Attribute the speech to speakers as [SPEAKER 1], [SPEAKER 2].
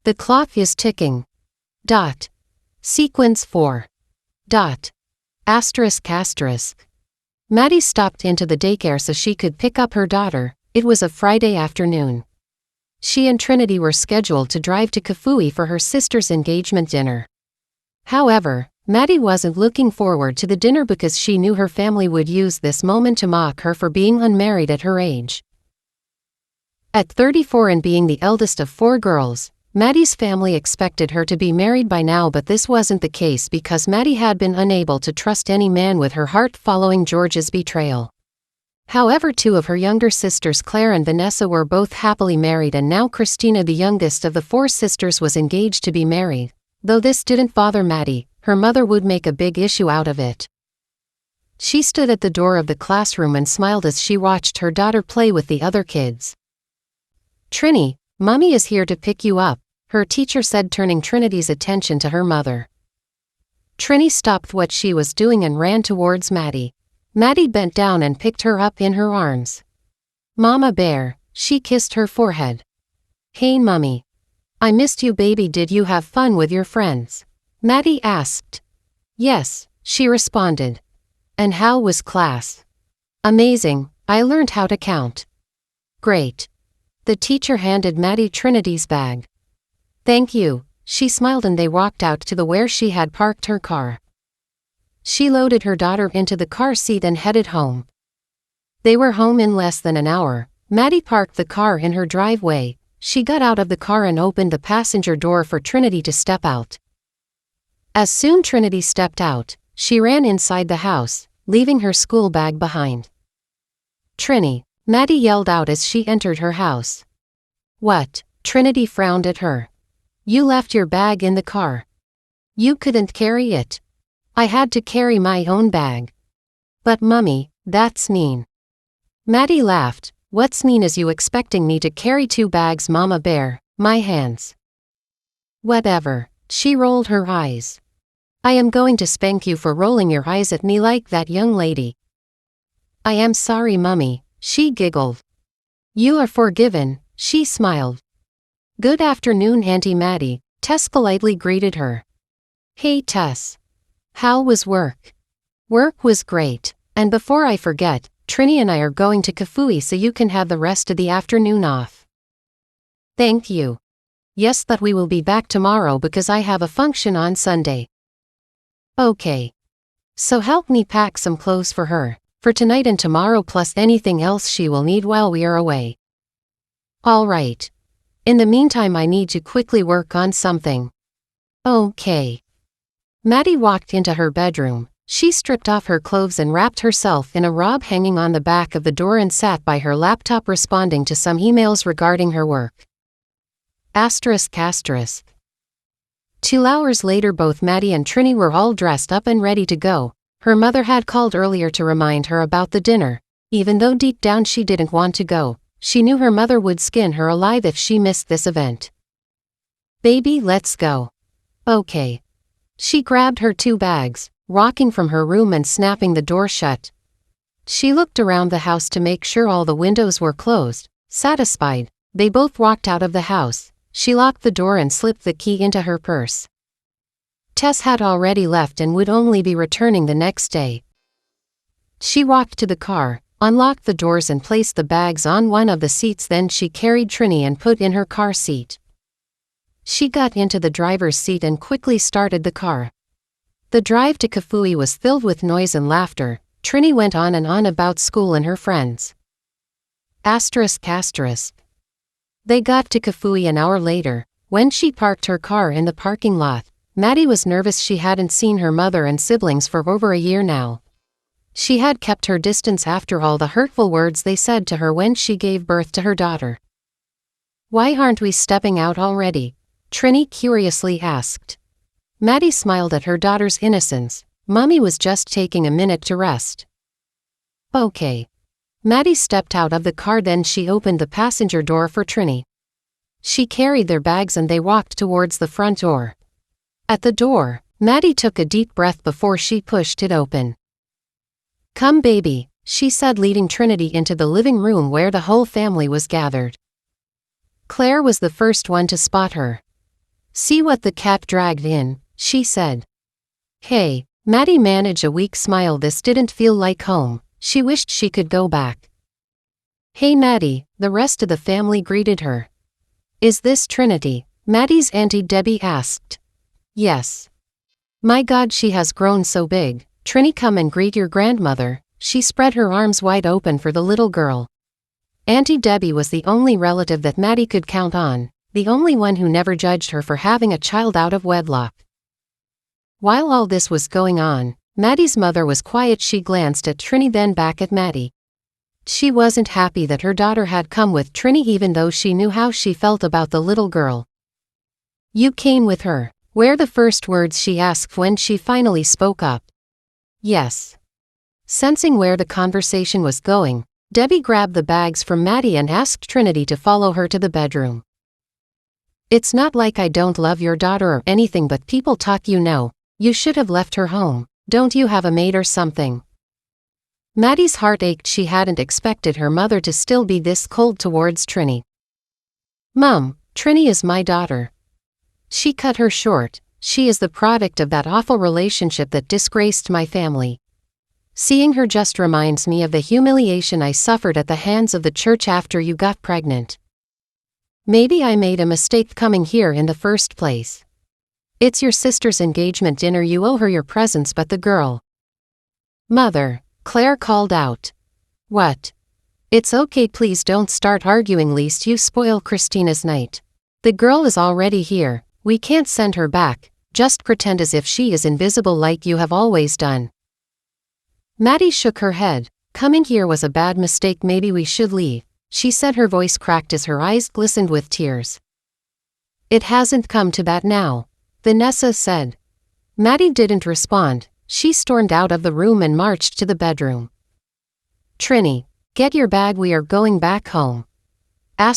[SPEAKER 1] The clock is ticking. Dot. Sequence 4. Dot. Asterisk asterisk. Maddie stopped into the daycare so she could pick up her daughter. It was a Friday afternoon. She and Trinity were scheduled to drive to Kafue for her sister's engagement dinner. However, Maddie wasn't looking forward to the dinner because she knew her family would use this moment to mock her for being unmarried at her age. At 34 and being the eldest of 4 girls, Maddie's family expected her to be married by now, but this wasn't the case because Maddie had been unable to trust any man with her heart following George's betrayal. However, 2 of her younger sisters, Claire and Vanessa, were both happily married, and now Christina, the youngest of the 4 sisters, was engaged to be married. Though this didn't bother Maddie, her mother would make a big issue out of it. She stood at the door of the classroom and smiled as she watched her daughter play with the other kids. "Trini, Mommy is here to pick you up," her teacher said, turning Trinity's attention to her mother. Trini stopped what she was doing and ran towards Maddie. Maddie bent down and picked her up in her arms. "Mama Bear," she kissed her forehead. "Hey Mommy. I missed you, baby. Did you have fun with your friends?" Maddie asked. "Yes," she responded. "And how was class?" "Amazing, I learned how to count." "Great." The teacher handed Maddie Trinity's bag. "Thank you," she smiled, and they walked out to the where she had parked her car. She loaded her daughter into the car seat and headed home. They were home in less than an hour. Maddie parked the car in her driveway. She got out of the car and opened the passenger door for Trinity to step out. As soon as Trinity stepped out, she ran inside the house, leaving her school bag behind. "Trini," Maddie yelled out as she entered her house. "What?" Trinity frowned at her. "You left your bag in the car. You couldn't carry it." "I had to carry my own bag." "But Mummy, that's mean." Maddie laughed. "What's mean is you expecting me to carry 2 bags, Mama Bear? My hands." "Whatever." She rolled her eyes. "I am going to spank you for rolling your eyes at me like that, young lady." "I am sorry, Mummy," she giggled. "You are forgiven," she smiled. "Good afternoon, Auntie Maddie," Tess politely greeted her. "Hey Tess. How was work?" "Work was great. And before I forget, Trini and I are going to Kafue so you can have the rest of the afternoon off." "Thank you. Yes, but we will be back tomorrow because I have a function on Sunday." "Okay. So help me pack some clothes for her, for tonight and tomorrow, plus anything else she will need while we are away." "All right. In the meantime, I need to quickly work on something." "Okay." Maddie walked into her bedroom. She stripped off her clothes and wrapped herself in a robe hanging on the back of the door and sat by her laptop responding to some emails regarding her work. Asterisk asterisk. 2 hours later, both Maddie and Trini were all dressed up and ready to go. Her mother had called earlier to remind her about the dinner. Even though deep down she didn't want to go, she knew her mother would skin her alive if she missed this event. "Baby, let's go." "Okay." She grabbed her 2 bags, walking from her room and snapping the door shut. She looked around the house to make sure all the windows were closed. Satisfied, they both walked out of the house. She locked the door and slipped the key into her purse. Tess had already left and would only be returning the next day. She walked to the car, unlocked the doors and placed the bags on one of the seats. Then she carried Trini and put in her car seat. She got into the driver's seat and quickly started the car. The drive to Kafue was filled with noise and laughter. Trini went on and on about school and her friends. Asterisk asterisk. They got to Kafue an hour later. When she parked her car in the parking lot, Maddie was nervous. She hadn't seen her mother and siblings for over a year now. She had kept her distance after all the hurtful words they said to her when she gave birth to her daughter. "Why aren't we stepping out already?" Trini curiously asked. Maddie smiled at her daughter's innocence. "Mommy was just taking a minute to rest." "Okay." Maddie stepped out of the car, then she opened the passenger door for Trini. She carried their bags and they walked towards the front door. At the door, Maddie took a deep breath before she pushed it open. "Come baby," she said, leading Trinity into the living room where the whole family was gathered. Claire was the first one to spot her. See what the cat dragged in, she said. Hey, Maddie managed a weak smile. This didn't feel like home. She wished she could go back. Hey Maddie, the rest of the family greeted her. Is this Trinity? Maddie's Auntie Debbie asked. Yes. My God, she has grown so big. Trini, come and greet your grandmother. She spread her arms wide open for the little girl. Auntie Debbie was the only relative that Maddie could count on, the only one who never judged her for having a child out of wedlock. While all this was going on, Maddie's mother was quiet. She glanced at Trini, then back at Maddie. She wasn't happy that her daughter had come with Trini, even though she knew how she felt about the little girl. You came with her, were the first words she asked when she finally spoke up. Yes. Sensing where the conversation was going, Debbie grabbed the bags from Maddie and asked Trinity to follow her to the bedroom. It's not like I don't love your daughter or anything, but people talk, you know. You should have left her home. Don't you have a maid or something? Maddie's heart ached. She hadn't expected her mother to still be this cold towards Trini. Mom, Trini is my daughter. She cut her short. She is the product of that awful relationship that disgraced my family. Seeing her just reminds me of the humiliation I suffered at the hands of the church after you got pregnant. Maybe I made a mistake coming here in the first place. It's your sister's engagement dinner. You owe her your presents. But the girl. Mother, Claire called out. What? It's okay, please don't start arguing, lest you spoil Christina's night. The girl is already here. We can't send her back. Just pretend as if she is invisible like you have always done. Maddie shook her head. Coming here was a bad mistake. Maybe we should leave, she said. Her voice cracked as her eyes glistened with tears. It hasn't come to that now, Vanessa said. Maddie didn't respond. She stormed out of the room and marched to the bedroom. Trini, get your bag. We are going back home. *****.